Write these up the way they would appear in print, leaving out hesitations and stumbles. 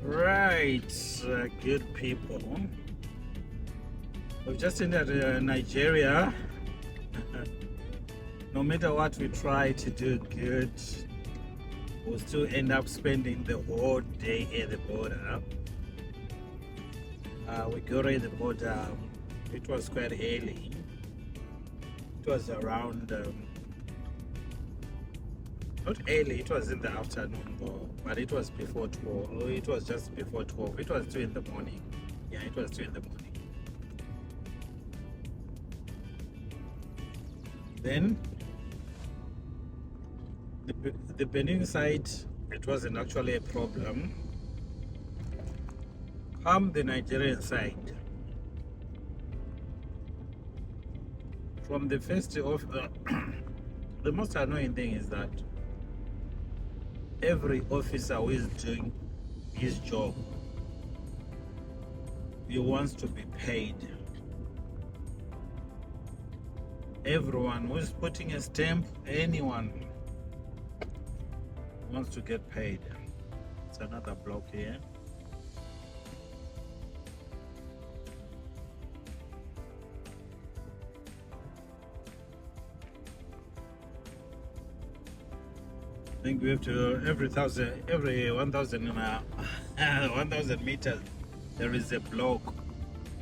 Right, good people. We've just entered Nigeria. No matter what we try to do good, we'll still end up spending the whole day at the border. We got at the border, it was quite early. It was around, not early, it was in the afternoon though, but it was before 12. It was just before 12. It was 2 in the morning. Yeah, it was 2 in the morning. Then the Benin side, it wasn't actually a problem. Come the Nigerian side. From the first of the most annoying thing is that every officer who is doing his job, he wants to be paid. Everyone who's putting a stamp, anyone wants to get paid. It's another block here. I think we have to every 1,000 1,000 meters there is a block.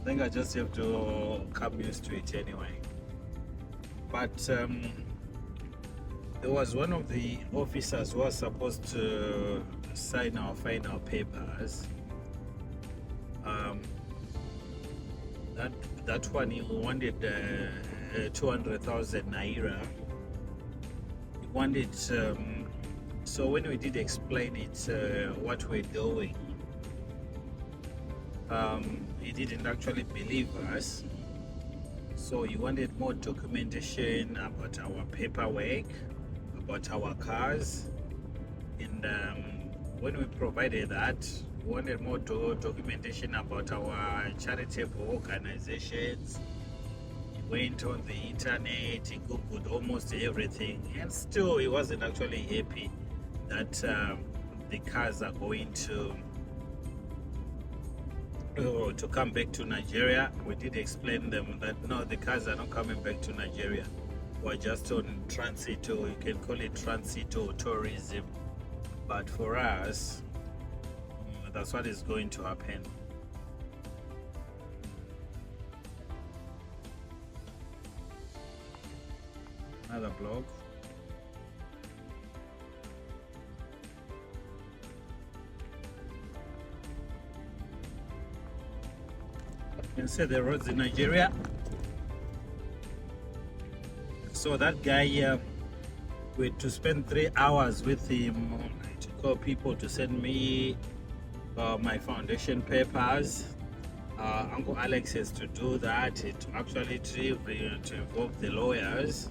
I think I just have to come used to it anyway. But there was one of the officers who was supposed to sign our final papers. That one he wanted 200,000 naira. He wanted. So when we did explain it, what we're doing, he didn't actually believe us. So he wanted more documentation about our paperwork, about our cars, and when we provided that, we wanted more documentation about our charitable organizations. He went on the internet, he googled almost everything, and still he wasn't actually happy that the cars are going to come back to Nigeria. We did explain them that no, the cars are not coming back to Nigeria. We're just on transit, or you can call it transit or tourism. But for us, that's what is going to happen. Another block. You can see the roads in Nigeria. So that guy, we had to spend 3 hours with him to call people to send me my foundation papers. Uncle Alex has to do that, to actually to involve the lawyers,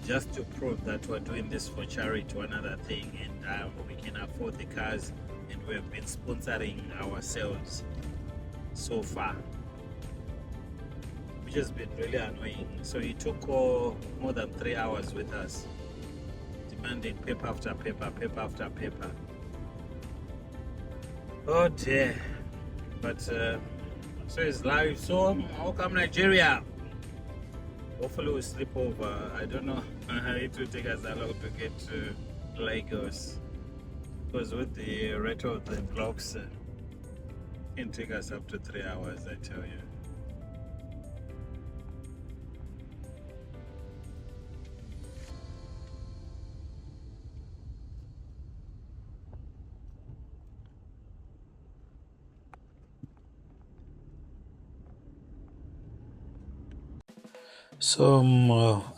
just to prove that we're doing this for charity or another thing, and we can afford the cars, and we've been sponsoring ourselves so far, which has been really annoying. So he took more than 3 hours with us, demanding paper after paper, paper after paper. Oh dear. But so it's live. So how come Nigeria? Hopefully we'll sleep over. I don't know. It will take us a long to get to Lagos, because with the rate of the blocks, it can take us up to 3 hours, I tell you. So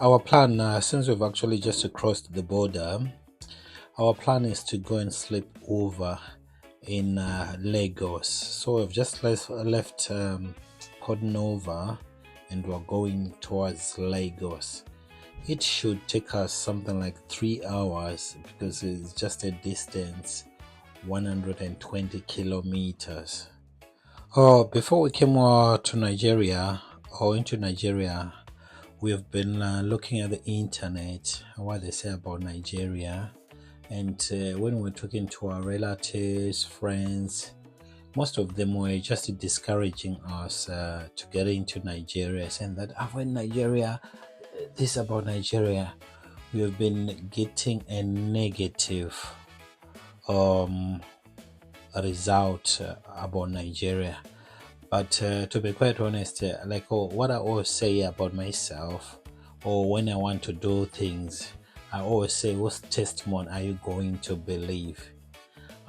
our plan, since we've actually just crossed the border, our plan is to go and sleep over in Lagos. So we've just left Port Nova, and we're going towards Lagos. It should take us something like 3 hours, because it's just a distance 120 kilometers. Before we came to Nigeria, or into Nigeria, we have been looking at the internet, what they say about Nigeria, And when we're talking to our relatives, friends, most of them were just discouraging us to get into Nigeria, saying that avoid Nigeria, this about Nigeria. We have been getting a negative um, result about Nigeria. But to be quite honest, what I always say about myself, or when I want to do things, I always say, what testimony are you going to believe?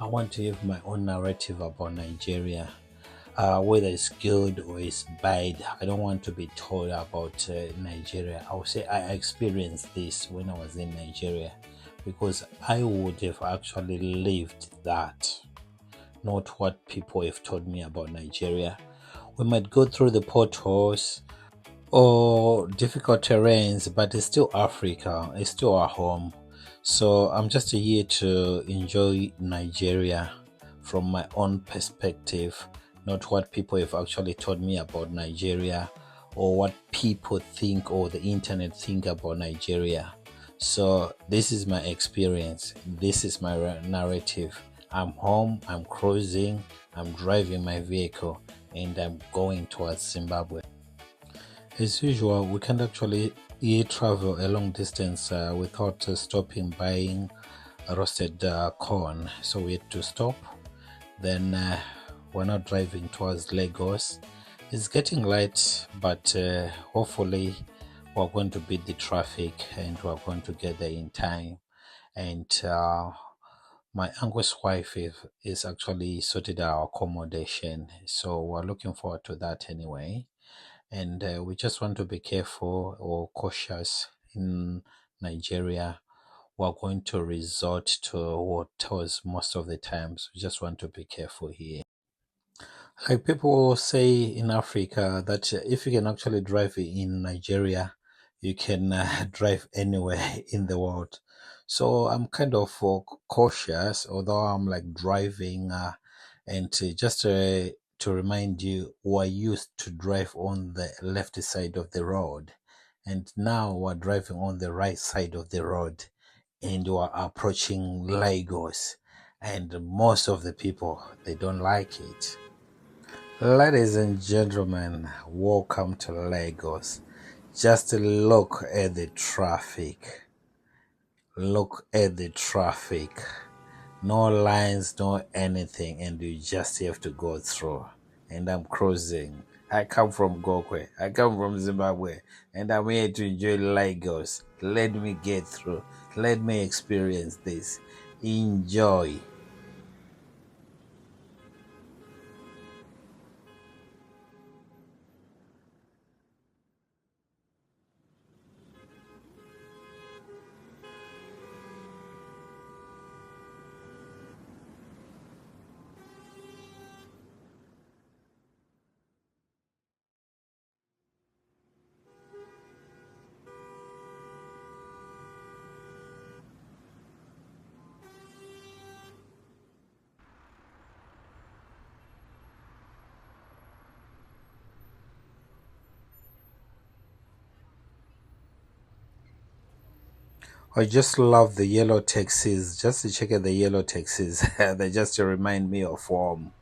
I want to have my own narrative about Nigeria, whether it's good or it's bad. I don't want to be told about Nigeria. I will say I experienced this when I was in Nigeria, because I would have actually lived that, not what people have told me about Nigeria. We might go through the potholes or difficult terrains, but it's still Africa, it's still our home. So I'm just here to enjoy Nigeria from my own perspective, not what people have actually told me about Nigeria or what people think or the internet think about Nigeria. So this is my experience, this is my narrative. I'm home, I'm cruising, I'm driving my vehicle, and I'm going towards Zimbabwe. As usual, we can't actually travel a long distance without stopping buying roasted corn. So we had to stop. Then we're now driving towards Lagos. It's getting light, but hopefully we're going to beat the traffic and we're going to get there in time. And my uncle's wife is actually sorted our accommodation. So we're looking forward to that anyway. And we just want to be careful or cautious in Nigeria. We're going to resort to hotels most of the times. We just want to be careful here. Like people say in Africa that if you can actually drive in Nigeria, you can drive anywhere in the world. So I'm kind of cautious, although I'm like driving, and to remind you, we're used to drive on the left side of the road, and now we're driving on the right side of the road, and we're approaching Lagos, and most of the people they don't like it. Ladies and gentlemen, welcome to Lagos. Just look at the traffic. Look at the traffic. No lines, no anything, and you just have to go through. And I'm cruising. I come from Gokwe. I come from Zimbabwe. And I'm here to enjoy Lagos. Let me get through. Let me experience this. Enjoy. I just love the yellow taxis. Just to check out the yellow taxis. They just remind me of home.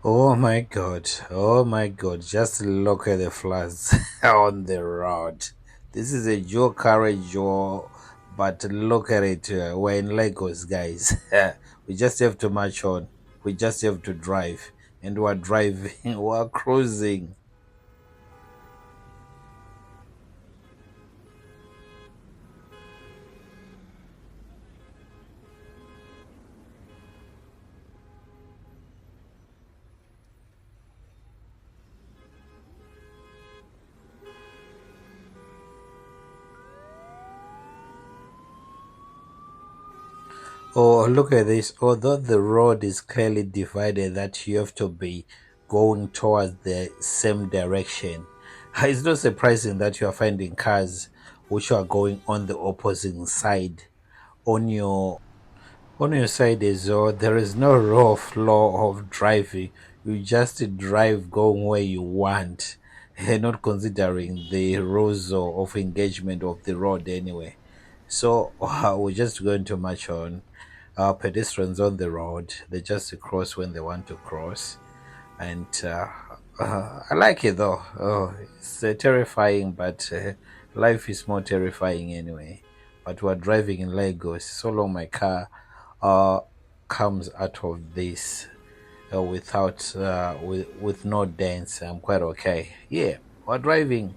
Oh my god. Oh my god. Just look at the floods on the road. This is a dual carriage, but look at it. We're in Lagos, guys. We just have to march on. We just have to drive. And we're driving. We're cruising. Oh, look at this. Although the road is clearly divided, that you have to be going towards the same direction, it's not surprising that you are finding cars which are going on the opposite side on your side as well. There is no raw flow of driving. You just drive going where you want, not considering the rules of engagement of the road anyway. So we're just going to march on. Pedestrians on the road, they just cross when they want to cross. And I like it though. It's terrifying, but life is more terrifying anyway. But we're driving in Lagos. So long my car uh, comes out of this without with no dents, I'm quite okay. Yeah, we're driving.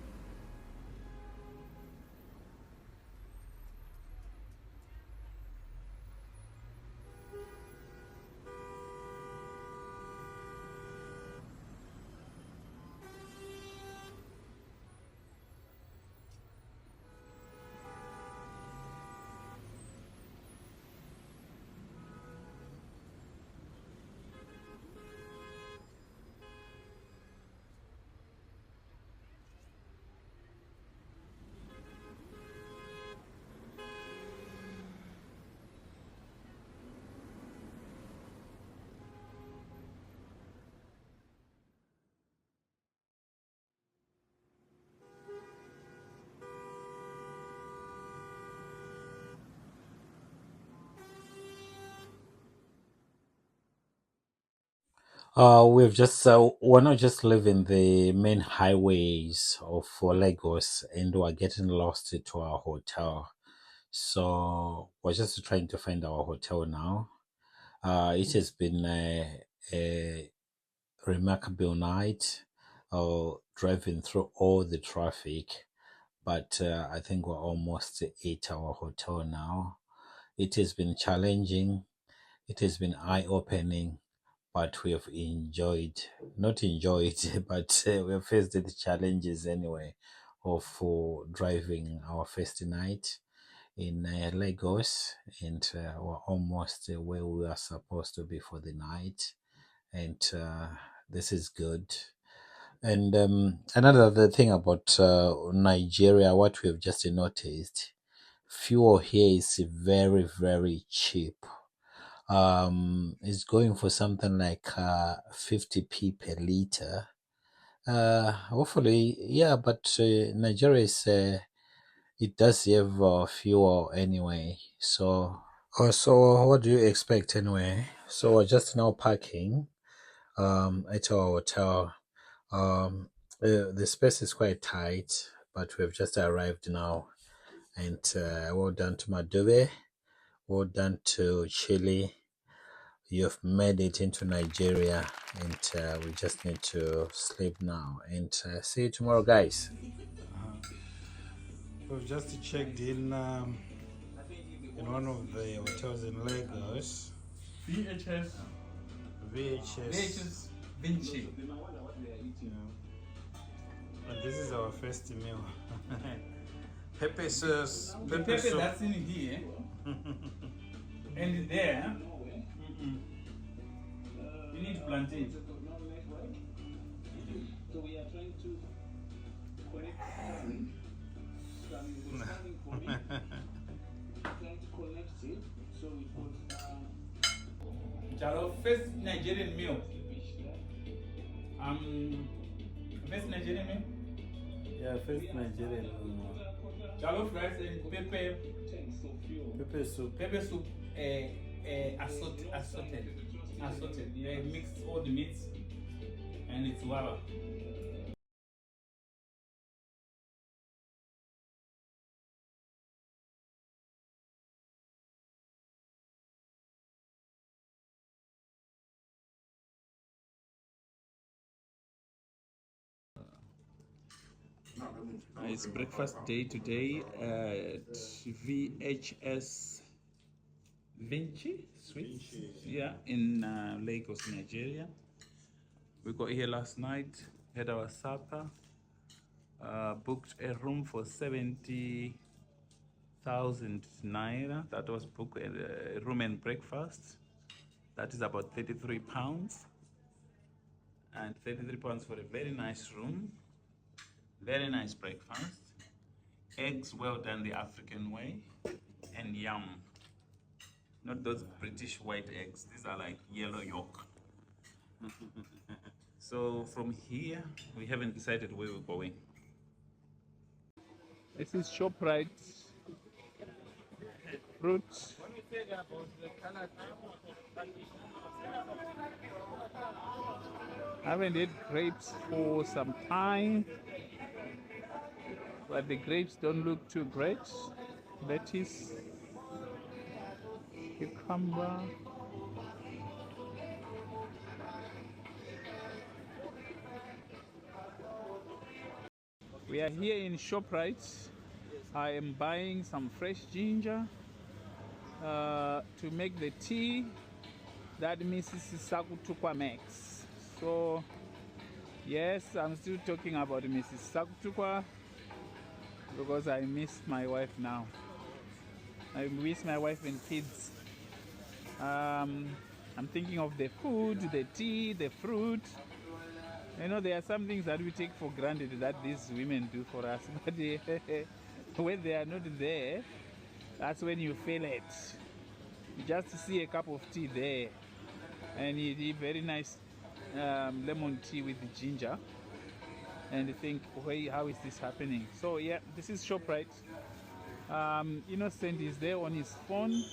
We're not just leaving the main highways of Lagos, and we're getting lost to our hotel. So we're just trying to find our hotel now. It has been a remarkable night, driving through all the traffic, but I think we're almost at our hotel now. It has been challenging. It has been eye-opening, but we have not enjoyed, but we have faced the challenges anyway of driving our first night in Lagos, and we're almost where we are supposed to be for the night, and this is good. And another other thing about Nigeria, what we have just noticed, fuel here is very, very cheap. It's going for something like 50p per liter. Hopefully, yeah, but Nigeria is it does have fuel anyway. So what do you expect anyway? So we're just now parking at our hotel. Um, the space is quite tight, but we've just arrived now. And well done to Madobe, well done to Chile. You've made it into Nigeria, and we just need to sleep now. And see you tomorrow, guys. We've just checked in one of the hotels in Lagos. VHS. VHS. Vinci. Yeah. And this is our first meal. Pepper sauce. The Pepper pepper soup. that's in here and there. You need plantain. So we are trying to connect. Trying to connect it so it was Jalo first Nigerian meal. First Nigerian meal? Yeah, first Nigerian. Jollof rice and pepper. Pepper soup. Pepper soup. Assorted. They mix all the meats and it's wow. It's breakfast day today at VHS Vinci Sweets. Yeah, in Lagos, Nigeria. We got here last night, had our supper, booked a room for 70,000 1,000 naira. That was book room and breakfast. That is about 33 pounds. And 33 pounds for a very nice room, very nice breakfast, eggs well done the African way, and yum. Not those British white eggs. These are like yellow yolk. So from here, we haven't decided where we're going. This is ShopRite fruit. I haven't had grapes for some time, but the grapes don't look too great. Lettuce, cucumber. We are here in ShopRite. I am buying some fresh ginger to make the tea that Mrs. Sakutukwa makes. So yes, I'm still talking about Mrs. Sakutukwa because I miss my wife now. I miss my wife and kids. I'm thinking of the food, the tea, the fruit. You know, there are some things that we take for granted that these women do for us, but when they are not there, that's when you feel it. You just see a cup of tea there, and you eat very nice lemon tea with the ginger, and you think, wait, how is this happening? So yeah, this is ShopRite. Innocent is there on his phone,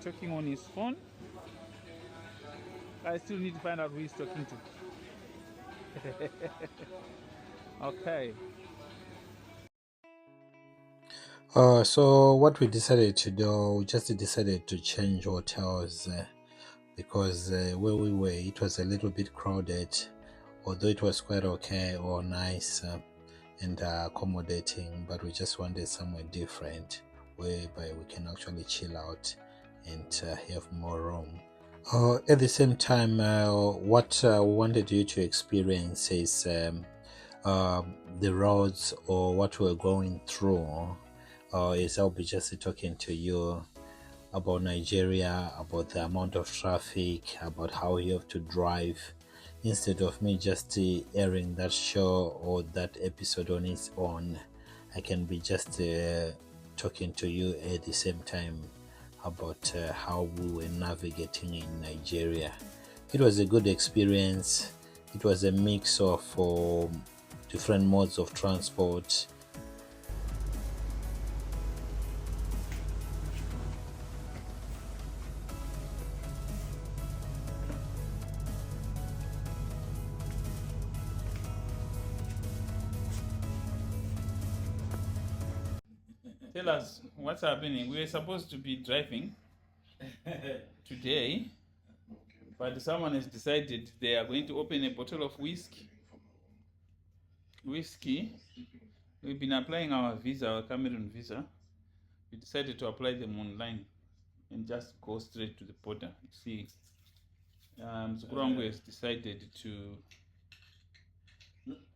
talking on his phone. I still need to find out who he's talking to. Okay. So what we decided to do, we just decided to change hotels because where we were, it was a little bit crowded, although it was quite okay or nice and accommodating, but we just wanted somewhere different whereby we can actually chill out and have more room. At the same time, what we wanted you to experience is the roads or what we're going through. Is I'll be just talking to you about Nigeria, about the amount of traffic, about how you have to drive, instead of me just airing that show or that episode on its own. I can be just talking to you at the same time about how we were navigating in Nigeria. It was a good experience. It was a mix of different modes of transport. Tell us what's happening. We were supposed to be driving today, but someone has decided they are going to open a bottle of whiskey. We've been applying our visa, our Cameroon visa. We decided to apply them online and just go straight to the border. See, Zukurangu has decided to.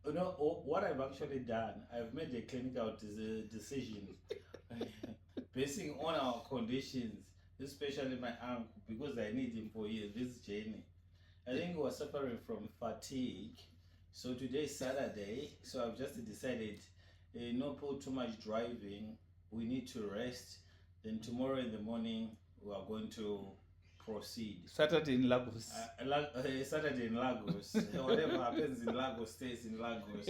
You know what I've actually done? I've made a clinical decision basing on our conditions, especially my uncle, because I need him for this journey. I think he was suffering from fatigue. So today is Saturday, so I've just decided not put too much driving. We need to rest. Then tomorrow in the morning we are going to proceed. Saturday in Lagos. Saturday in Lagos. Whatever happens in Lagos stays in Lagos.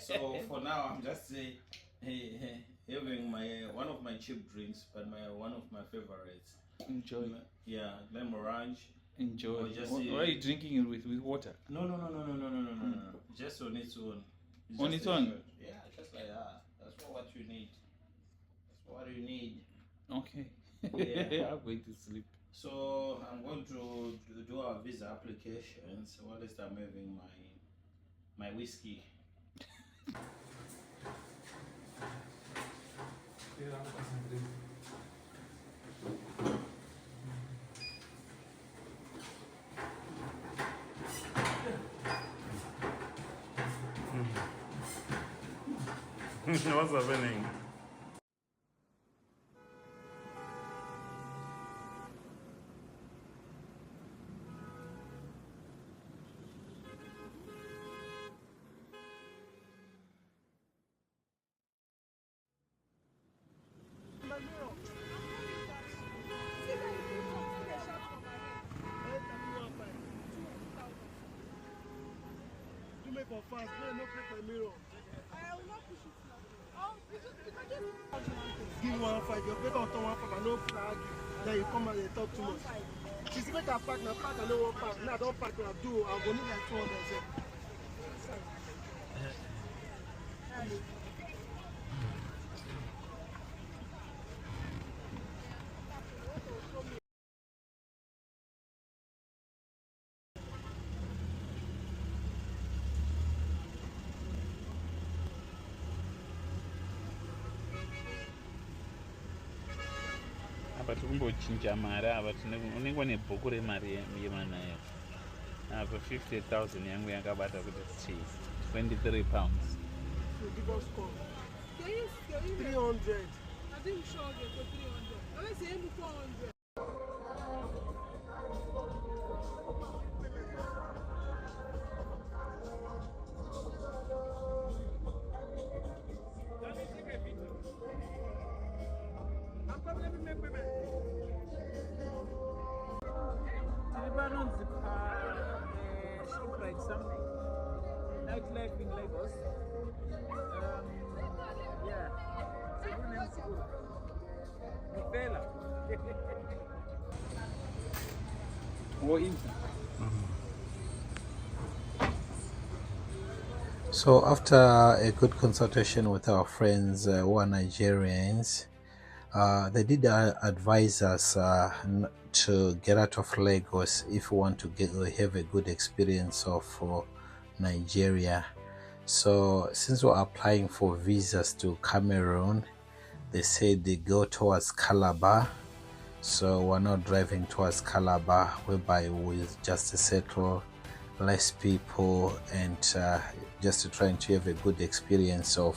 So for now, I'm just having my one of my cheap drinks, but one of my favorites. Enjoy. Yeah, lemon orange. Enjoy. Why are you drinking it with water? No. Just on its own. On its own? Yeah, just like that. That's what you need. That's what you need. Okay. Yeah. I'm going to sleep. So I'm going to do our visa applications. While I'm having my whiskey. What's happening? for fast. No pay for mirror. I will not push it now. Oh, because just Give 1.5. Your better on 1.5 and no flag. Then you come and they talk too much. She said, make a pack, now pack, I know one pack. Now don't pack, now do. I'm going to need like 200. apa tikumbochinja mari apa unenge une bhuku remari yemanayo apa 50,000 yangu yakabata kuti 23 pounds. So give us call. Can you 300. I think sure get for 300. I was saying 400. Something nightlife in Lagos. Yeah, So after a good consultation with our friends who are Nigerians, they did advise us to get out of Lagos if we want to have a good experience of Nigeria. So since we're applying for visas to Cameroon, they said they go towards Calabar. So we're not driving towards Calabar, whereby we just settle less people and just trying to have a good experience of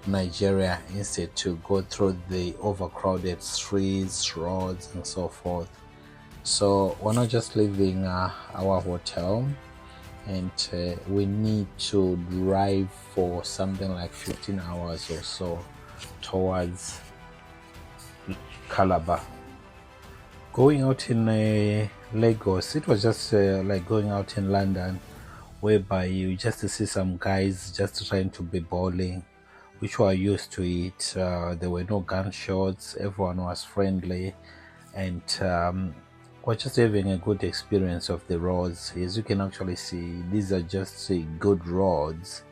Nigeria instead to go through the overcrowded streets, roads, and so forth. So we're not just leaving our hotel, and we need to drive for something like 15 hours or so towards Calabar. Going out in Lagos, it was just like going out in London, whereby you just see some guys just trying to be bowling, which were used to it. There were no gunshots, everyone was friendly, and we're just having a good experience of the roads. As you can actually see, these are just good roads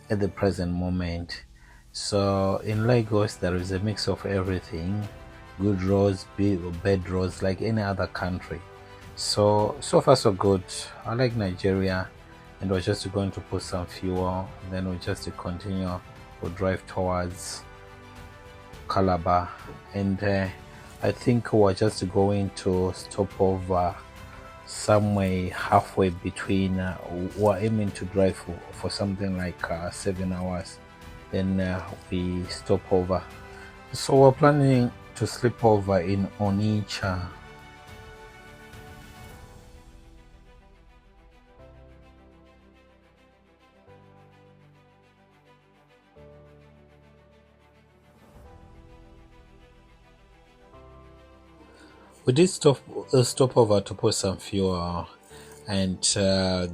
at the present moment. So in Lagos, there is a mix of everything: good roads, bad roads, like any other country. So far so good. I like Nigeria, and we're just going to put some fuel, and then we'll just continue. We'll drive towards Calabar, and I think we're just going to stop over somewhere halfway between. We're aiming to drive for something like 7 hours, then we stop over. So we're planning to sleep over in Onitsha. We did stop over to put some fuel, and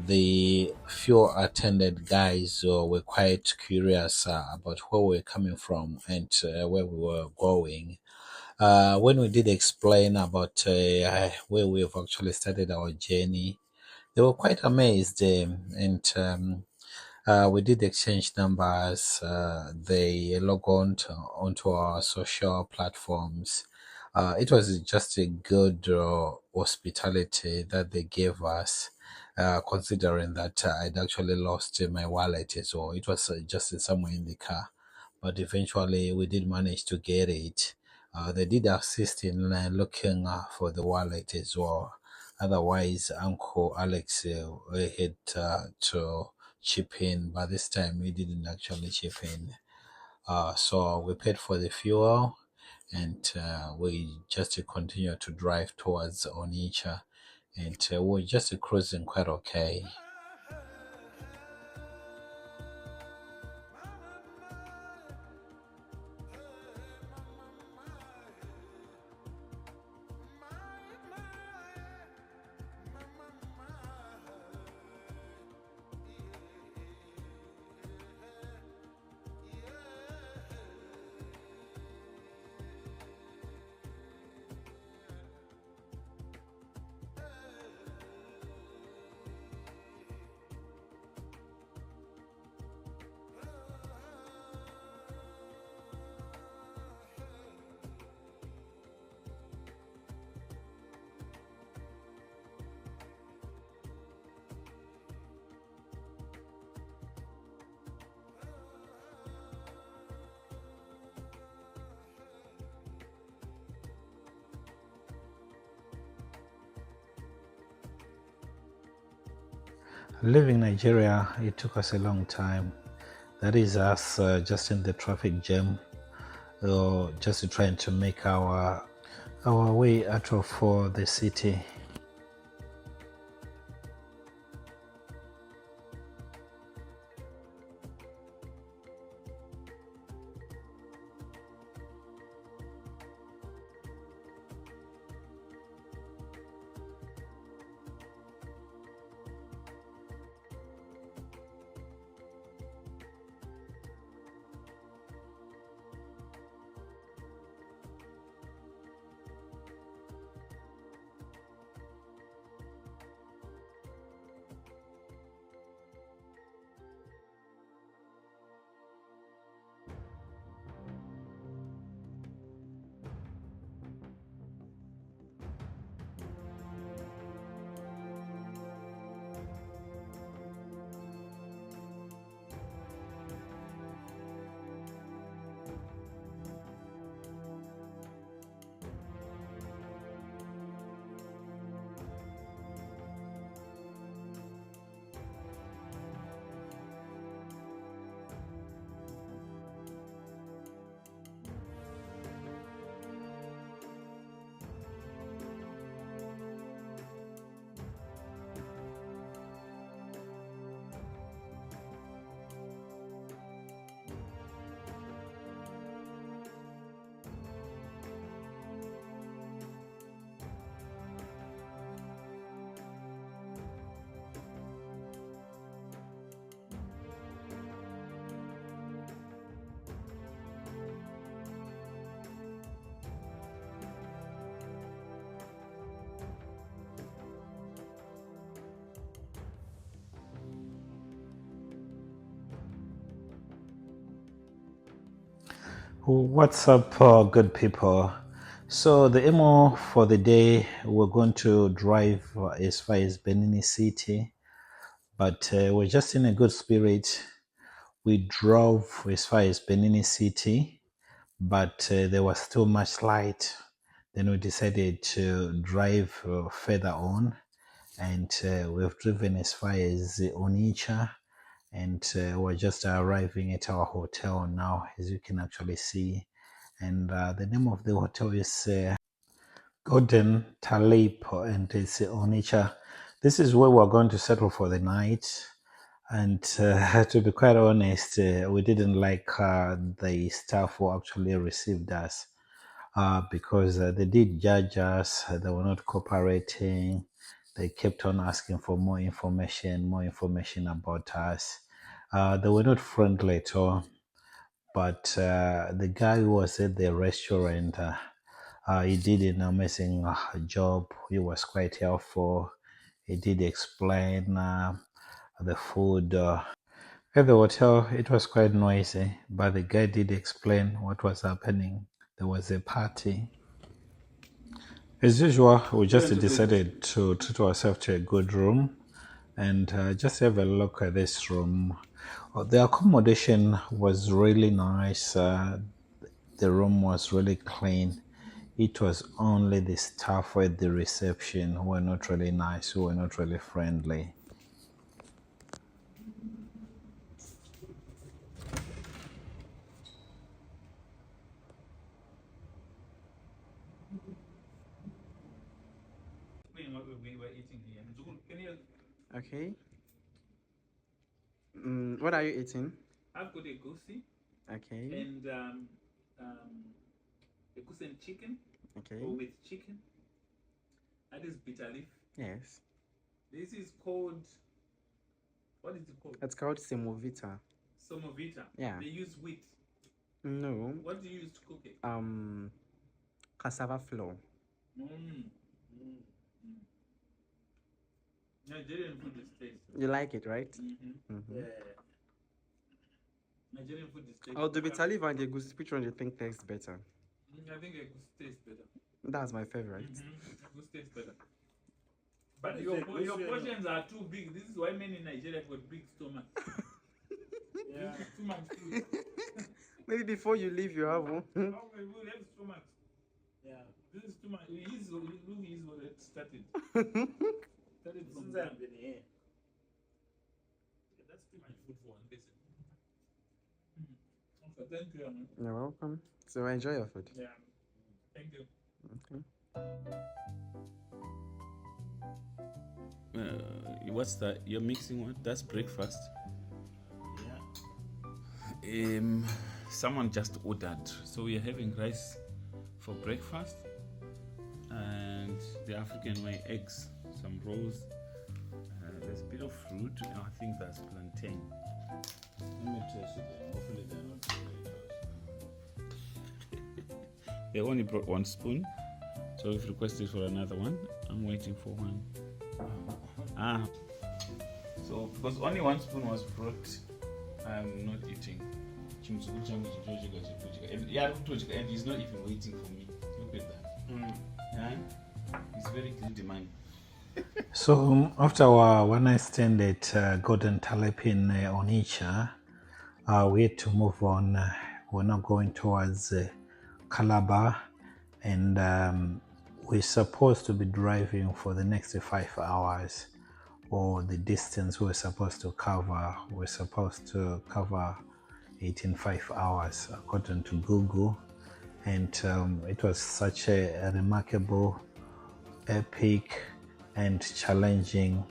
the fuel attendant guys were quite curious about where we were coming from and where we were going. When we did explain about where we have actually started our journey, they were quite amazed, and we did exchange numbers. They logged on onto our social platforms. It was just a good hospitality that they gave us, considering that I'd actually lost my wallet as well. It was just somewhere in the car, but eventually we did manage to get it. They did assist in looking for the wallet as well. Otherwise, Uncle Alex had to chip in, but this time we didn't actually chip in. So we paid for the fuel, and we just continue to drive towards Onitsha, and we're just cruising quite okay. Leaving Nigeria, it took us a long time. That is us just in the traffic jam, just trying to make our way out of the city. What's up, good people? So the MO for the day, we're going to drive as far as Benin City, but we're just in a good spirit. We drove as far as Benin City, but there was too much light. Then we decided to drive further on, and we've driven as far as Onitsha, and we're just arriving at our hotel now, as you can actually see. And the name of the hotel is Golden Talip, and it's Onitsha. This is where we're going to settle for the night. And to be quite honest, we didn't like the staff who actually received us because they did judge us. They were not cooperating. They kept on asking for more information about us. They were not friendly at all. But the guy who was at the restaurant, he did an amazing job. He was quite helpful. He did explain the food. At the hotel, it was quite noisy, but the guy did explain what was happening. There was a party. As usual, we just decided to treat ourselves to a good room and just have a look at this room. The accommodation was really nice. The room was really clean. It was only the staff at the reception who were not really nice, who were not really friendly. What we were eating here. Can you? Okay. What are you eating? I've got a goosey Okay. and a goose and chicken, Okay. or with chicken. That is bitter leaf. Yes. This is called. What is it called? It's called semovita. Somovita. Yeah. They use wheat. No. What do you use to cook it? Cassava flour. Nigerian food is tasty. You like it, right? Yeah. Nigerian food is tasty. Oh, the bitter leaf and the goose. Which one do you think tastes better? I think a goose tastes better. That's my favorite. A goose tastes better. But your portions are too big. This is why many in Nigeria have got big stomachs. Yeah. Too much food. Maybe before you leave, you have one. Okay, we'll have stomachs. Yeah. This is too much. He's already started. Started from there. Thank you. You're welcome. So enjoy your food. Yeah. Thank you. Okay. What's that? You're mixing what? That's breakfast. Yeah. Someone just ordered, so we are having rice for breakfast, and the African way eggs, some rolls. There's a bit of fruit. I think that's plantain. Let me test it. Hopefully they're not potatoes. They only brought 1 spoon, so we've requested for another one. I'm waiting for one. So because only 1 spoon was brought, I'm not eating. And he's not even waiting for me. Look at that. Yeah? He's very greedy man. So after our one night stand at Golden Talep in Onitsha, we had to move on. We're now going towards Calabar, and we're supposed to be driving for the next 5 hours, or the distance we're supposed to cover. We're supposed to cover 5 hours according to Google, and it was such a remarkable, epic and challenging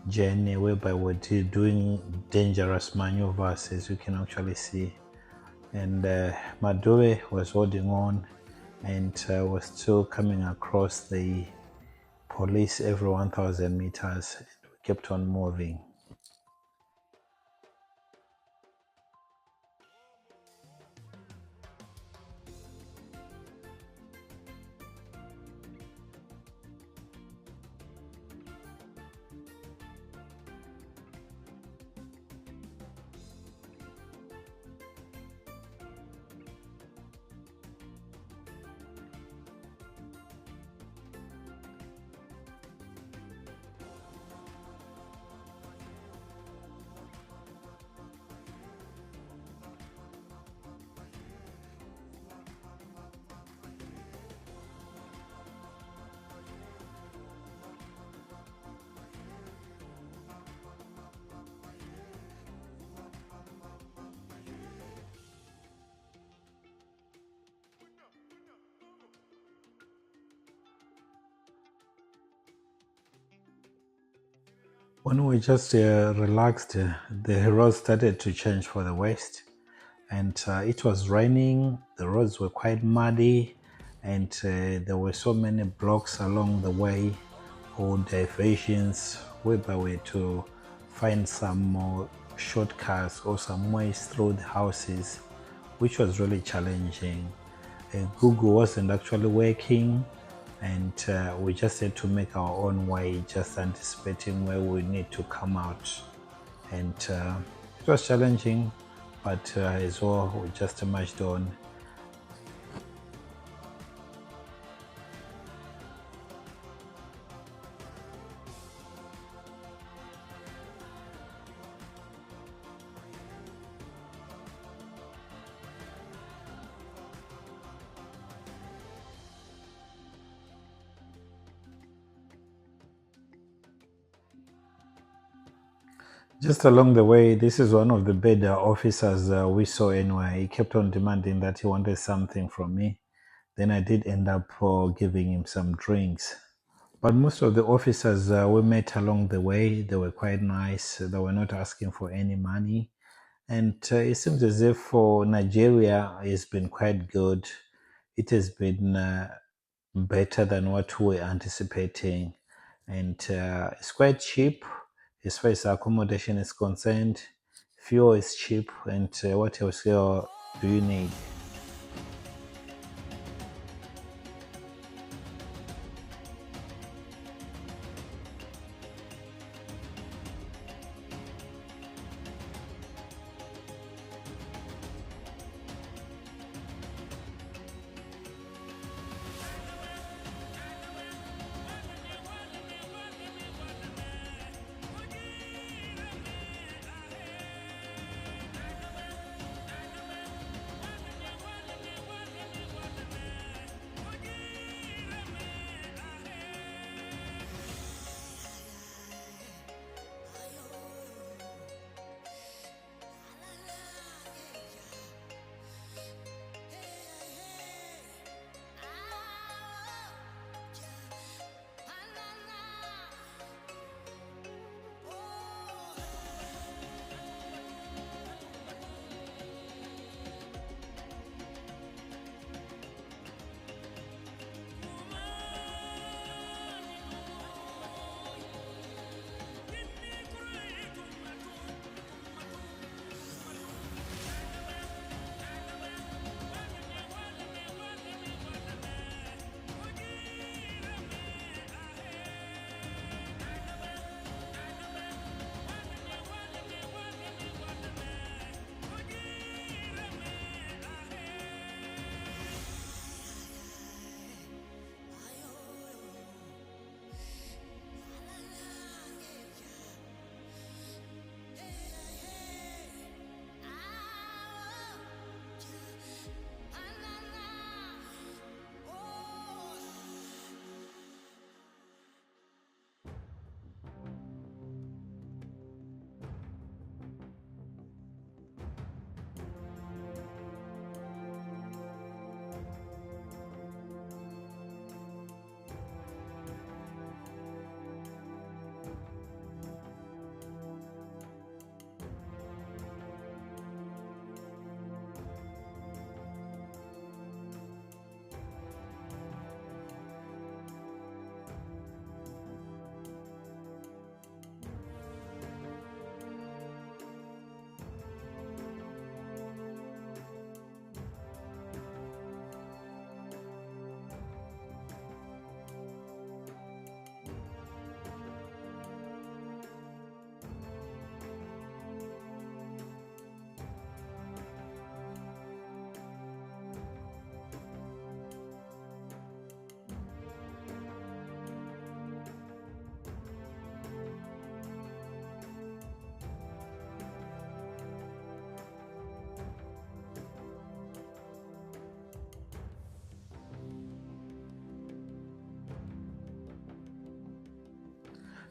journey whereby we're doing dangerous maneuvers, as you can actually see. And Madoe was holding on and was still coming across the police every 1,000 meters, and we kept on moving. When we just relaxed, the roads started to change for the west, and it was raining. The roads were quite muddy, and there were so many blocks along the way, or diversions, whereby we had to find some more shortcuts or some ways through the houses, which was really challenging. Google wasn't actually working, and we just had to make our own way, just anticipating where we need to come out. And it was challenging, but as well, we just marched on. Just along the way, this is one of the better officers we saw anyway. He kept on demanding that he wanted something from me. Then I did end up giving him some drinks. But most of the officers we met along the way, they were quite nice. They were not asking for any money. And it seems as if for Nigeria, it's been quite good. It has been better than what we were anticipating. And it's quite cheap as far as accommodation is concerned. Fuel is cheap, and what else do you need?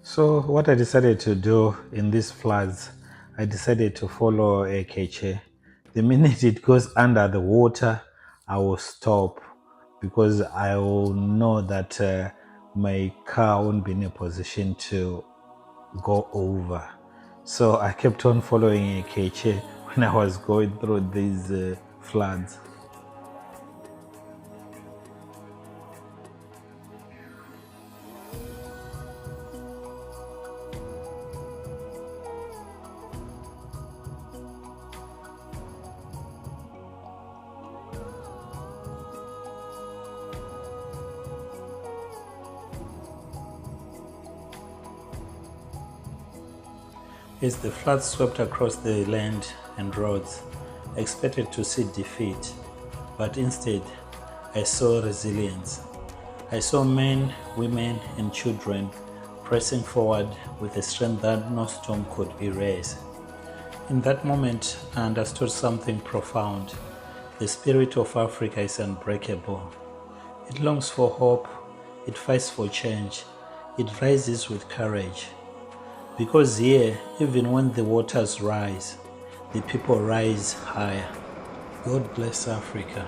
So what I decided to do in these floods, I decided to follow a cache. The minute it goes under the water, I will stop because I will know that my car won't be in a position to go over. So I kept on following a cache when I was going through these floods. As the floods swept across the land and roads, I expected to see defeat, but instead, I saw resilience. I saw men, women, and children pressing forward with a strength that no storm could erase. In that moment, I understood something profound. The spirit of Africa is unbreakable. It longs for hope, it fights for change, it rises with courage. Because here, even when the waters rise, the people rise higher. God bless Africa.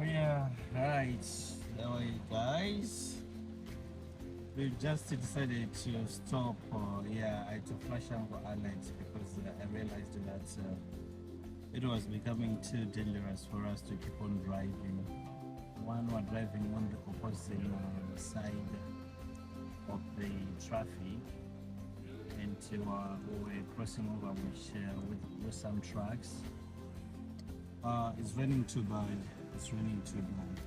Yeah, right. How are you guys? We just decided to stop. I had to flash Uncle Alex because I realized that it was becoming too dangerous for us to keep on driving. One were driving on the opposite side of the traffic, and we were crossing over with some trucks. It's raining too bad. It's raining too bad.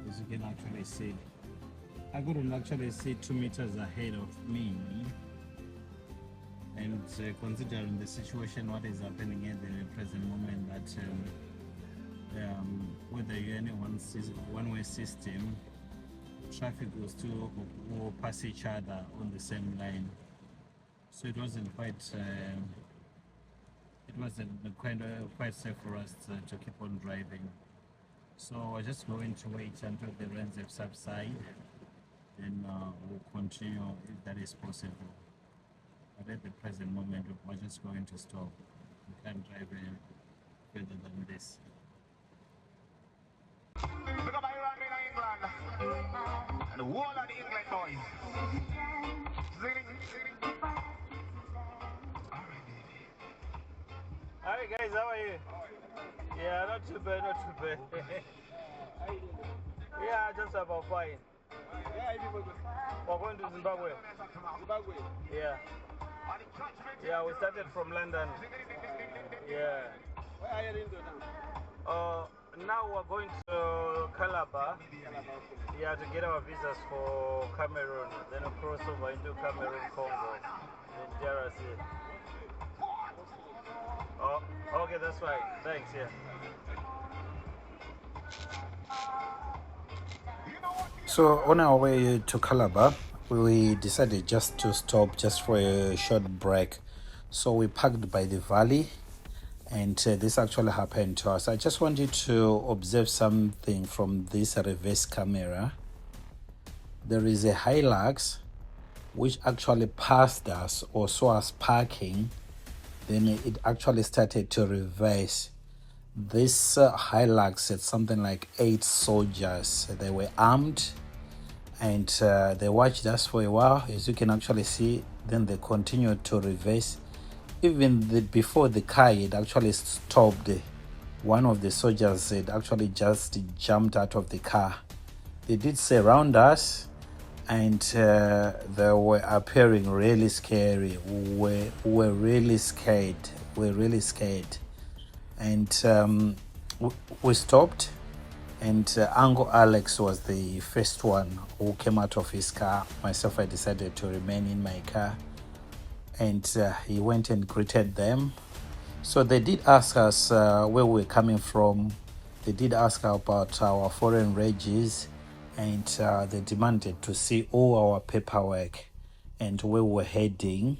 As you can actually see, I couldn't actually see 2 meters ahead of me. And considering the situation, what is happening at the present moment, that whether you're in a one-way system, traffic will pass each other on the same line. so it wasn't quite quite safe for us to keep on driving. So we're just going to wait until the rains have subsided, then we'll continue if that is possible. But at the present moment, we're just going to stop. We can't drive any further than this. The whole of the England boys. Hi guys, how are you? Yeah, not too bad, not too bad. Yeah, just about fine. We're going to Zimbabwe. Zimbabwe. Yeah. Yeah, we started from London. Yeah. Where are you heading to now? Now we're going to Calabar. Yeah, to get our visas for Cameroon. Then we'll cross over into Cameroon, Congo, and DRC. Oh, okay, that's fine. Thanks, yeah. So on our way to Calabar, we decided just to stop just for a short break. So we parked by the valley, and this actually happened to us. I just want you to observe something from this reverse camera. There is a Hilux which actually passed us or saw us parking. Then it actually started to reverse. This Hilux had something like 8 soldiers. They were armed, and they watched us for a while, as you can actually see. Then they continued to reverse. Even before the car had actually stopped, one of the soldiers had actually just jumped out of the car. They did surround us, and they were appearing really scary. We're really scared. We're really scared. And we stopped, and Uncle Alex was the first one who came out of his car. Myself, I decided to remain in my car, and he went and greeted them. So they did ask us where we're coming from. They did ask about our foreign regs, and they demanded to see all our paperwork and where we're heading.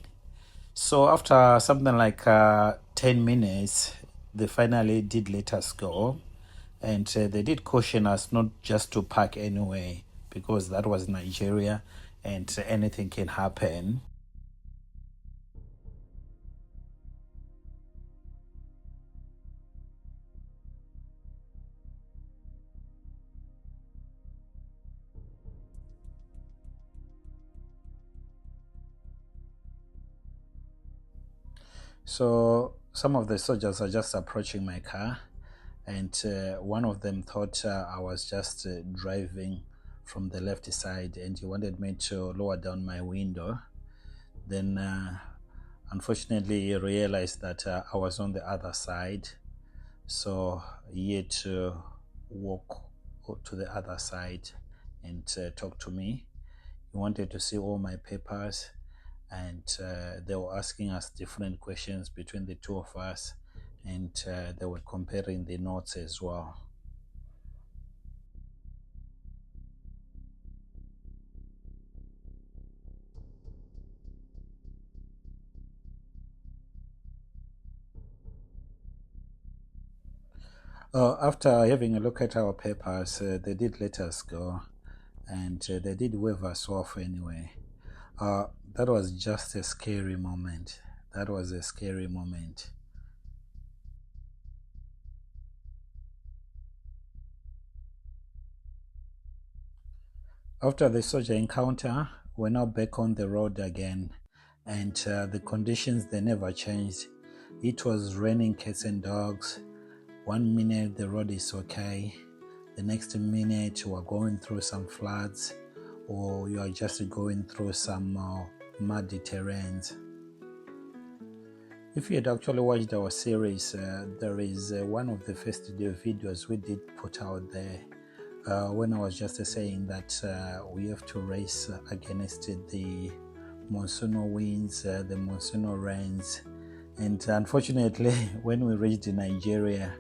So after something like 10 minutes, they finally did let us go. And they did caution us not just to park anywhere, because that was Nigeria and anything can happen. So some of the soldiers are just approaching my car, and one of them thought I was just driving from the left side, and he wanted me to lower down my window. Then unfortunately he realized that I was on the other side, so he had to walk to the other side and talk to me. He wanted to see all my papers, and they were asking us different questions between the two of us, and they were comparing the notes as well. After having a look at our papers, they did let us go, and they did waive us off anyway. That was just a scary moment. That was a scary moment. After the soldier encounter, we're now back on the road again, and the conditions, they never changed. It was raining cats and dogs. 1 minute the road is okay, the next minute we're going through some floods, or you are just going through some muddy terrains. If you had actually watched our series, there is one of the first videos we did put out there when I was just saying that we have to race against the monsoonal winds, the monsoonal rains. And unfortunately, when we reached Nigeria,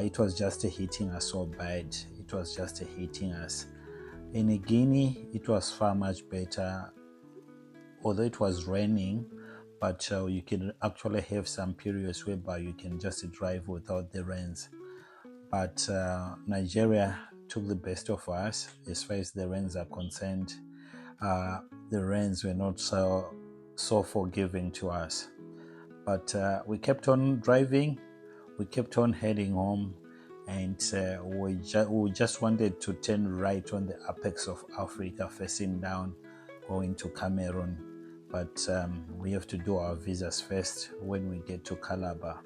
it was just hitting us so bad. It was just hitting us. In Guinea, it was far much better. although it was raining, but you can actually have some periods whereby you can just drive without the rains. But Nigeria took the best of us as far as the rains are concerned. The rains were not so forgiving to us. But we kept on driving, we kept on heading home, and we just wanted to turn right on the apex of Africa, facing down, going to Cameroon. But we have to do our visas first when we get to Calabar.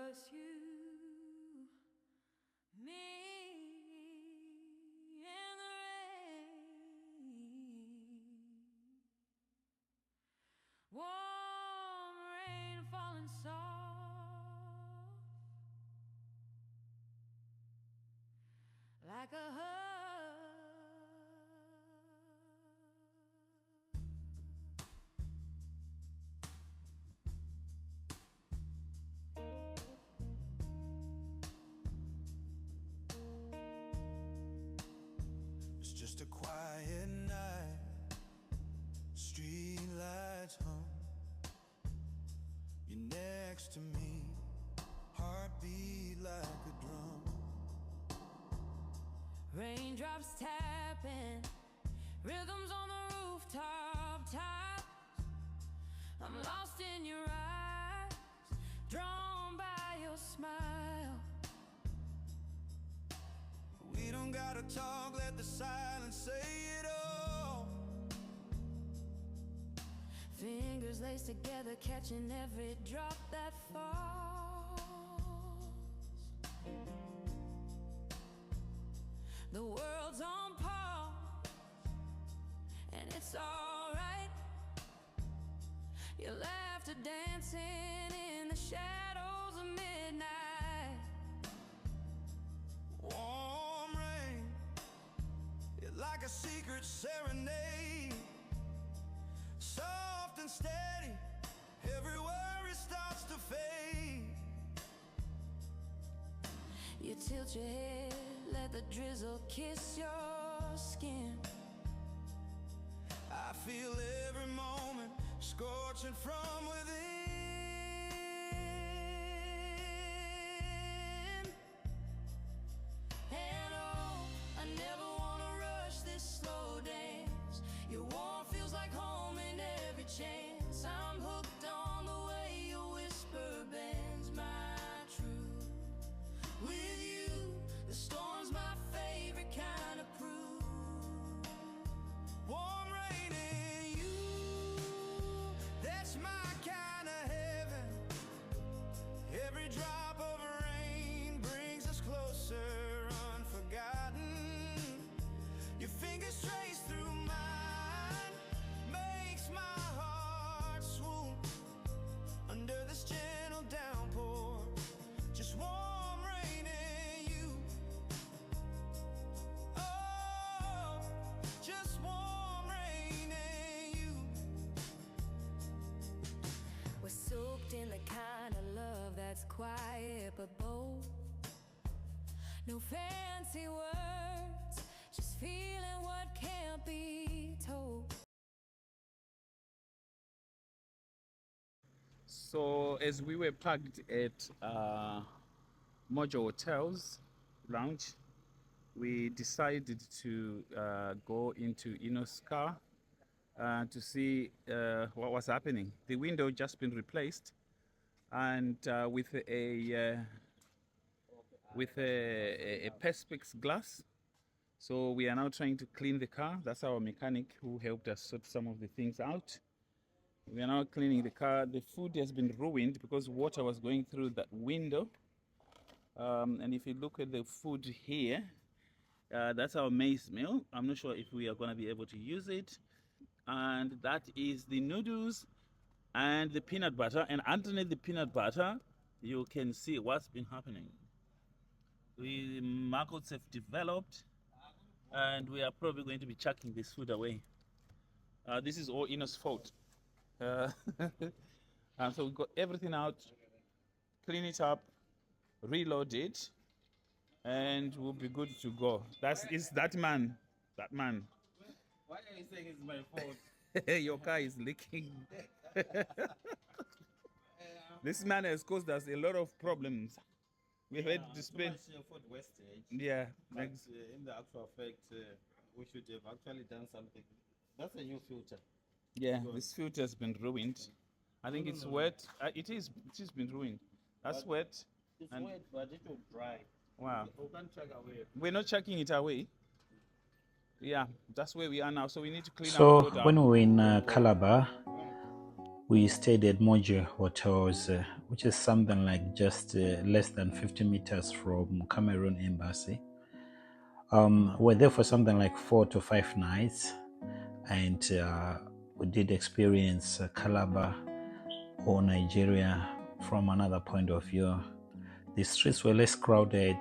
Just you, me, and the rain. Warm rain falling soft like a hug. It's just a quiet night, street lights hum. You're next to me, heartbeat like a drum. Raindrops tapping, rhythms on the rooftop tops. I'm lost in your eyes, drawn by your smile. We don't gotta talk, let the silence say it all. Fingers laced together, catching every drop that falls. The world's on pause, and it's alright. Your laughter dancing in the shadows of midnight. Warm rain, it's like a secret serenade. Soft and steady, everywhere it starts to fade. You tilt your head, let the drizzle kiss your skin. I feel every moment scorching from within. And oh, I never wanna rush this slow dance. Your warmth feels like home in every chance. I'm hooked on the way your whisper bends my truth. With you, the storm's my favorite kind of proof. Warm rain in you, that's my kind of heaven. Every drop of rain brings us closer, unforgotten. Your fingers trace through mine, makes my heart swoon. Under this gentle downpour, just warm rain in you. Oh, just warm rain in you. We're soaked in the kind of love that's quiet but bold. No fancy words, just feeling what can't be told. So as we were parked at Mojo Hotels lounge, we decided to go into Ino's car to see what was happening. The window just been replaced, and with a perspex glass. So we are now trying to clean the car. That's our mechanic who helped us sort some of the things out. We are now cleaning the car. The food has been ruined because water was going through that window. And if you look at the food here, that's our maize meal. I'm not sure if we are going to be able to use it. And that is the noodles and the peanut butter. And underneath the peanut butter, you can see what's been happening. We markets have developed, and we are probably going to be chucking this food away. This is all Ino's fault. And so we got everything out, clean it up, reload it, and we'll be good to go. It's that man. That man. Why are you saying it's my fault? Your car is leaking. This man has caused us a lot of problems. We've had to spend. Too much food wastage. Yeah. But in the actual fact, we should have actually done something. That's a new filter. Yeah, this filter has been ruined. I think it's wet. It is been ruined. That's wet. It's wet, but it will dry. Wow. We can't chuck away. We're not chucking it away. Yeah, that's where we are now. So we need to clean So up. when we were in Calabar, we stayed at Mojo Hotels, which is something like just less than 50 meters from Cameroon Embassy. We're there for something like 4 to 5 nights, and we did experience Calabar or Nigeria from another point of view. The streets were less crowded.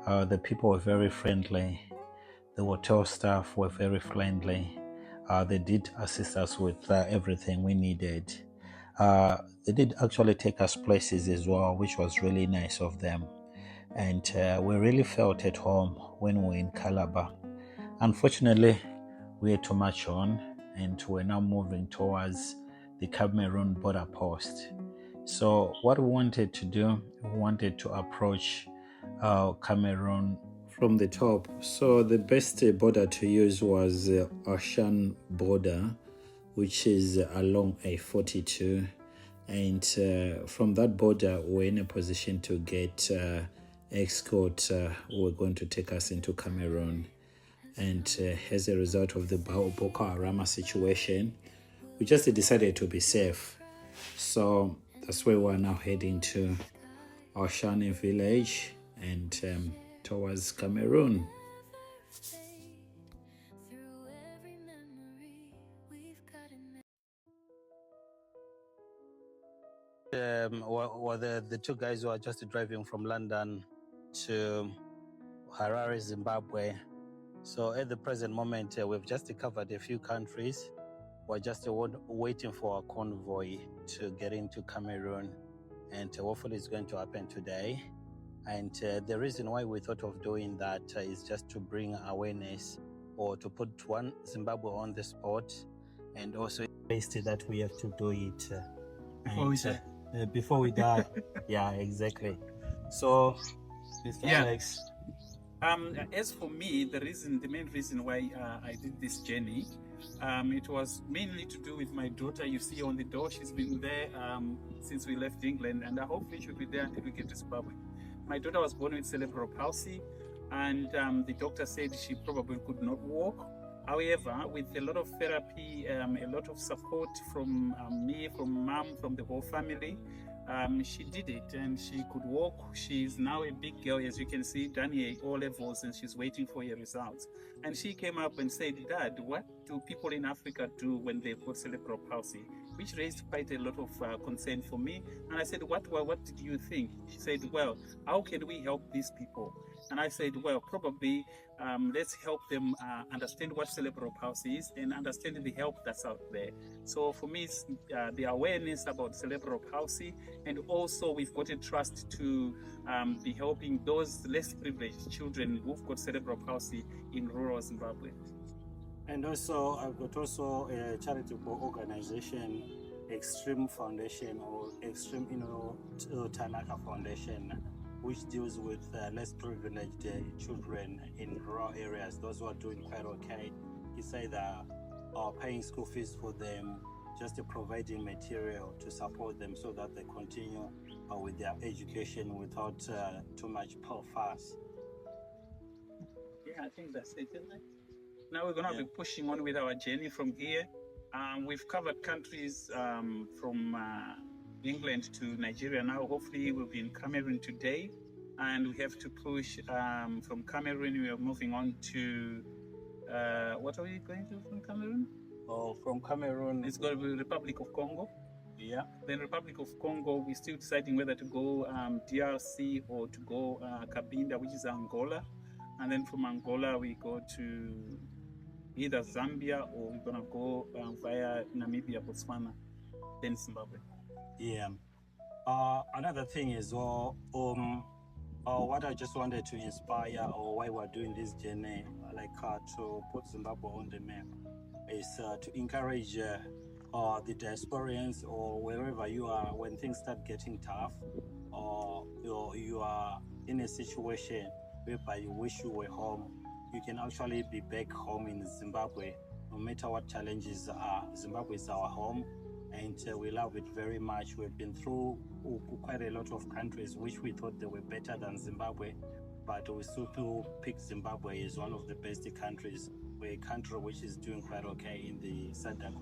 The people were very friendly. The hotel staff were very friendly. They did assist us with everything we needed. They did actually take us places as well, which was really nice of them. And we really felt at home when we were in Calabar. Unfortunately, we had too much on, and we're now moving towards the Cameroon border post. So what we wanted to do, we wanted to approach Cameroon from the top. So the best border to use was Ashan border, which is along A42. And from that border, we're in a position to get escort. We're going to take us into Cameroon. And as a result of the Boko Haram situation, we just decided to be safe. So that's where we're now heading to Oshani village and towards Cameroon. Were the two guys who are just driving from London to Harare, Zimbabwe. So at the present moment, we've just covered a few countries. We're just waiting for a convoy to get into Cameroon, and hopefully it's going to happen today. And the reason why we thought of doing that is just to bring awareness, or to put one Zimbabwe on the spot, and also that we have to do it before we die. Yeah, exactly. So, Mr. Alex. As for me, the main reason why I did this journey, it was mainly to do with my daughter. You see on the door, she's been there since we left England, and hopefully she'll be there until we get to Zimbabwe. My daughter was born with cerebral palsy, and the doctor said she probably could not walk. However, with a lot of therapy, a lot of support from me, from mom, from the whole family, she did it and she could walk. She's now a big girl, as you can see, done her O levels, and she's waiting for her results. And she came up and said, "Dad, what do people in Africa do when they've got cerebral palsy?" Which raised quite a lot of concern for me. And I said, what did you think? She said, well, how can we help these people? And I said, well, probably let's help them understand what cerebral palsy is and understand the help that's out there. So for me, it's the awareness about cerebral palsy, and also we've got a trust to be helping those less privileged children who've got cerebral palsy in rural Zimbabwe. And also, I've got also a charitable organization, Extreme Foundation, or Extreme Tanaka Foundation, which deals with less privileged children in rural areas, those who are doing quite okay. It's either paying school fees for them, just providing material to support them so that they continue with their education without too much fuss. Yeah, I think that's it, isn't it? Now we're going to be pushing on with our journey from here. We've covered countries from England to Nigeria now. Hopefully we'll be in Cameroon today. and we have to push from Cameroon. We are moving on to what are we going to from Cameroon? Oh, from Cameroon. It's going to be Republic of Congo. Yeah. Then Republic of Congo, we're still deciding whether to go DRC or to go Cabinda, which is Angola. And then from Angola, we go to either Zambia or we're going to go via Namibia, Botswana, then Zimbabwe. Yeah. Another thing is, what I just wanted to inspire, or why we're doing this journey, to put Zimbabwe on the map, is to encourage the diasporians, or wherever you are, when things start getting tough, or you are in a situation whereby you wish you were home, you can actually be back home in Zimbabwe. No matter what challenges are, Zimbabwe is our home, and we love it very much. We've been through quite a lot of countries which we thought they were better than Zimbabwe, but we still pick Zimbabwe as one of the best countries. We're a country which is doing quite okay in the SADC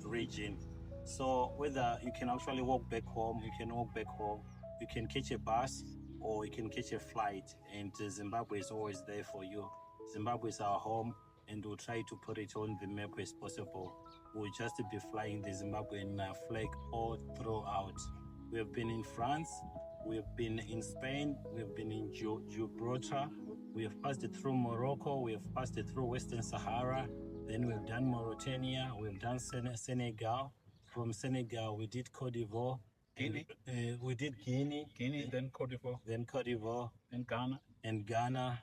region. So whether you can actually walk back home, you can walk back home, you can catch a bus, or you can catch a flight, and Zimbabwe is always there for you. Zimbabwe is our home, and we'll try to put it on the map as possible. We'll just be flying the Zimbabwean flag all throughout. We have been in France, we have been in Spain, we have been in Gibraltar, we have passed it through Morocco, we have passed it through Western Sahara, then we've done Mauritania, we've done Senegal. From Senegal, we did Cote d'Ivoire. Guinea. We did Guinea, Then Cote d'Ivoire. then Cote d'Ivoire, Then Ghana. and Ghana.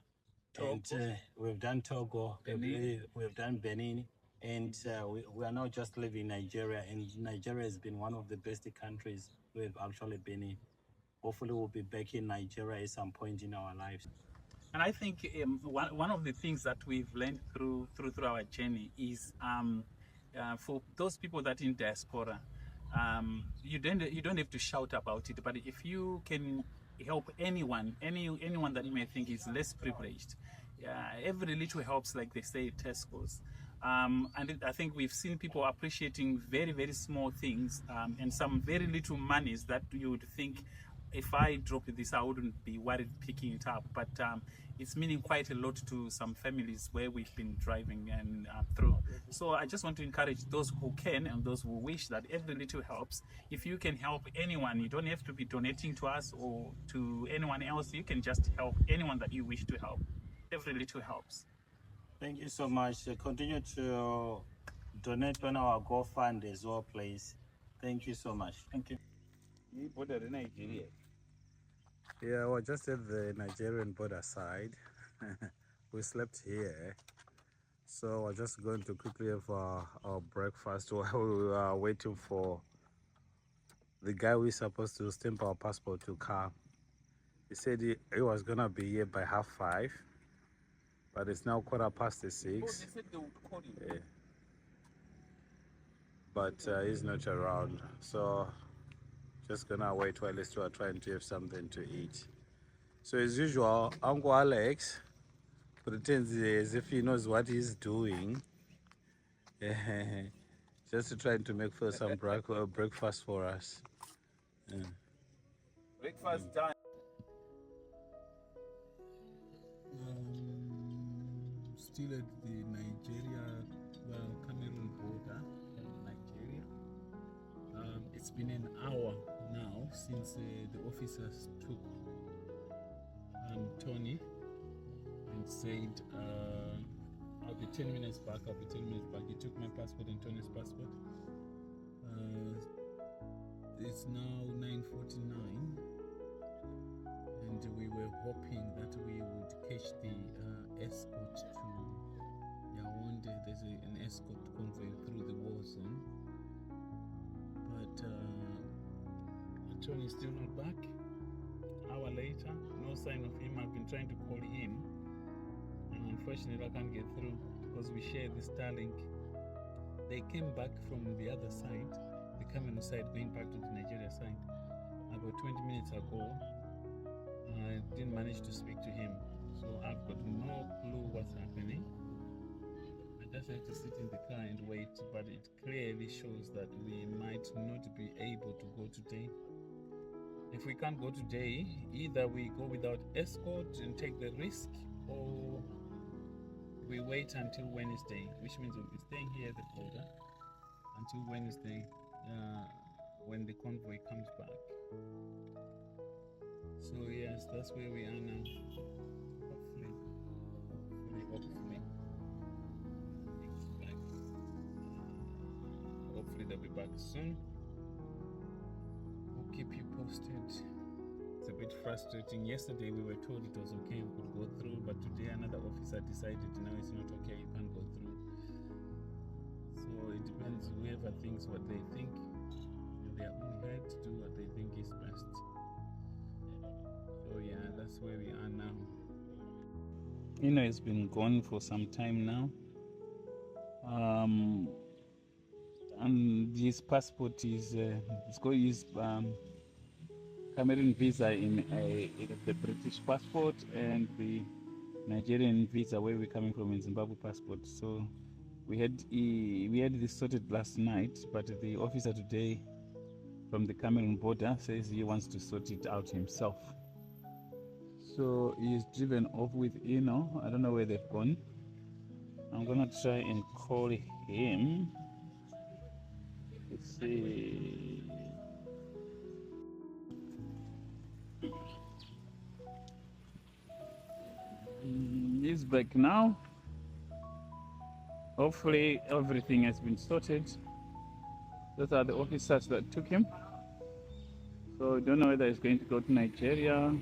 Togo. And we've done Togo, Benin. we've done Benin, and we are now just living Nigeria, and Nigeria has been one of the best countries we've actually been in. Hopefully we'll be back in Nigeria at some point in our lives. And I think one of the things that we've learned through our journey is for those people that in diaspora, you don't have to shout about it, but if you can help anyone that you may think is less privileged, every little helps, like they say at Tesco's. And I think we've seen people appreciating very, very small things and some very little monies that you would think, if I drop this, I wouldn't be worried picking it up. But it's meaning quite a lot to some families where we've been driving and through. So I just want to encourage those who can and those who wish that every little helps. If you can help anyone, you don't have to be donating to us or to anyone else. You can just help anyone that you wish to help. Every little helps. Thank you so much. Continue to donate on our GoFund as well, please. Thank you so much. Thank you. You border in Nigeria. Yeah, we're just at the Nigerian border side. We slept here, so we're just going to quickly have our breakfast while we are waiting for the guy we're supposed to stamp our passport to come. He said he was gonna be here by 5:30, but it's now 6:15. They said they would call you. Yeah. But he's not around, so just gonna wait while we are trying to have something to eat. So as usual, Uncle Alex pretends as if he knows what he's doing. Just trying to make for some breakfast for us. Breakfast time. Still at the Cameroon border in Nigeria. It's been an hour now since the officers took Tony and said, I'll be 10 minutes back, He took my passport and Tony's passport. It's now 9:49, and we were hoping that we would catch the escort to Yaoundé. There's an escort convoy through the war zone, but Tony is still not back. Hour later, no sign of him. I've been trying to call him, and unfortunately I can't get through because we share the Starlink. They came back from the other side, the Cameroon side, going back to the Nigeria side about 20 minutes ago. I didn't manage to speak to him, so I've got no clue what's happening. I just have to sit in the car and wait, but it clearly shows that we might not be able to go today. If we can't go today, either we go without escort and take the risk, or we wait until Wednesday, which means we'll be staying here at the border until Wednesday, when the convoy comes back. So yes, that's where we are now. Hopefully, hopefully they'll be back soon. We'll keep you posted. It's a bit frustrating. Yesterday we were told it was okay, we could go through, but today another officer decided now it's not okay, you can't go through. So it depends, whoever thinks what they think, in their own head, do what they think is best. So yeah, that's where we are now. He's been gone for some time now. And his passport is he's got his Cameroon visa in the British passport, and the Nigerian visa where we're coming from in Zimbabwe passport. So we had this sorted last night, but the officer today from the Cameroon border says he wants to sort it out himself. So he's driven off with Eno. I don't know where they've gone. I'm gonna try and call him. Let's see. He's back now. Hopefully everything has been sorted. Those are the officers that took him. So I don't know whether he's going to go to Nigeria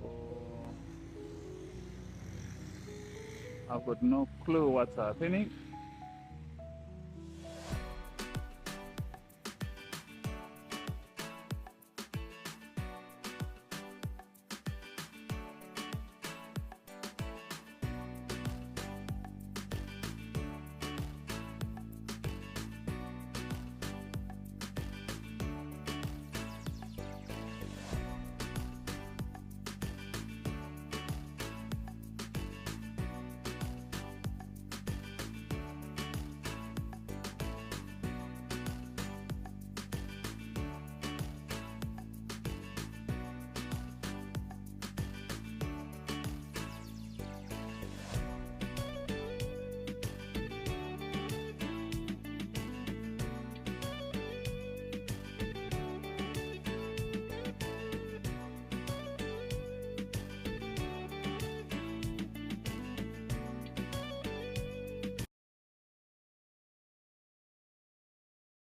or I've got no clue what's happening.